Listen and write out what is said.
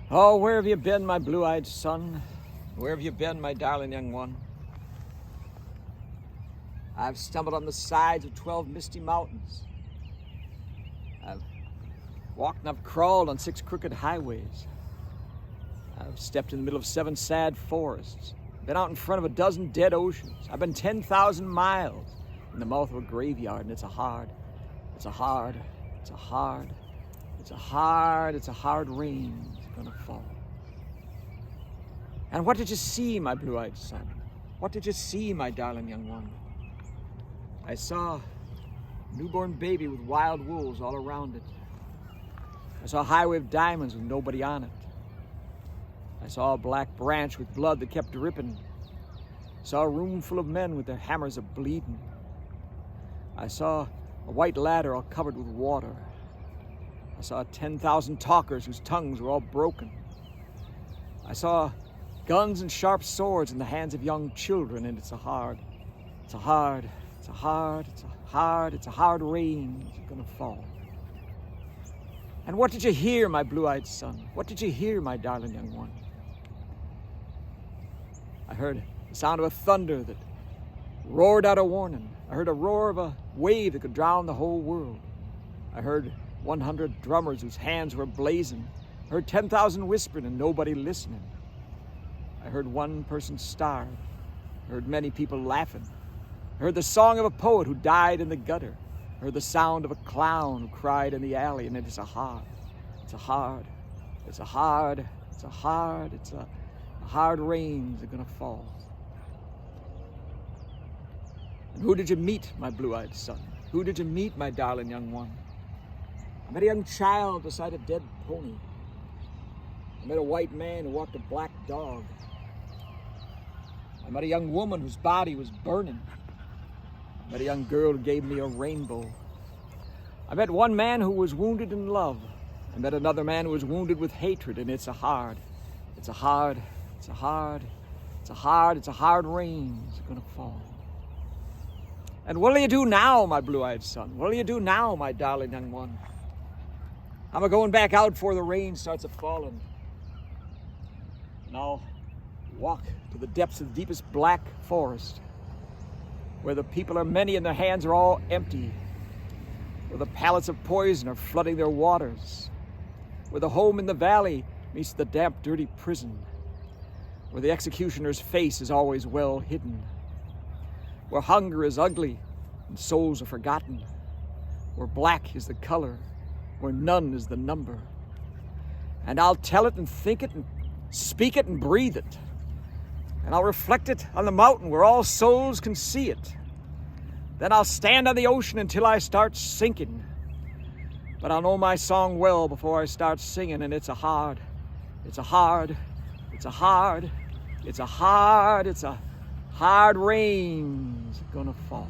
Oh, where have you been, my blue-eyed son? Where have you been, my darling young one? I've stumbled on the sides of 12 misty mountains. I've walked and I've crawled on 6 crooked highways. I've stepped in the middle of 7 sad forests. Been out in front of a dozen dead oceans. I've been 10,000 miles in the mouth of a graveyard, and it's a hard rain that's gonna fall. And what did you see, my blue-eyed son? What did you see, my darling young one? I saw a newborn baby with wild wolves all around it. I saw a highway of diamonds with nobody on it. I saw a black branch with blood that kept dripping. I saw a room full of men with their hammers a-bleeding. I saw a white ladder all covered with water. I saw 10,000 talkers whose tongues were all broken. I saw guns and sharp swords in the hands of young children, and it's a hard rain that's gonna fall. And what did you hear, my blue-eyed son? What did you hear, my darling young one? I heard the sound of a thunder that roared out a warning. I heard a roar of a wave that could drown the whole world. I heard 100 drummers whose hands were blazing. I heard 10,000 whispering and nobody listening. I heard one person starve. I heard many people laughing. I heard the song of a poet who died in the gutter. I heard the sound of a clown who cried in the alley, and it's a hard rains are gonna fall. And who did you meet, my blue-eyed son? Who did you meet, my darling young one? I met a young child beside a dead pony. I met a white man who walked a black dog. I met a young woman whose body was burning. I met a young girl who gave me a rainbow. I met one man who was wounded in love. I met another man who was wounded with hatred, and it's a hard rain that's gonna fall. And what'll you do now, my blue-eyed son? What'll you do now, my darling young one? I'm a-going back out before the rain starts a-falling. And I'll walk to the depths of the deepest black forest, where the people are many and their hands are all empty, where the pallets of poison are flooding their waters, where the home in the valley meets the damp, dirty prison, where the executioner's face is always well hidden, where hunger is ugly and souls are forgotten, where black is the color, where none is the number. And I'll tell it and think it and speak it and breathe it. And I'll reflect it on the mountain where all souls can see it. Then I'll stand on the ocean until I start sinking. But I'll know my song well before I start singing, and it's a hard rain's gonna fall.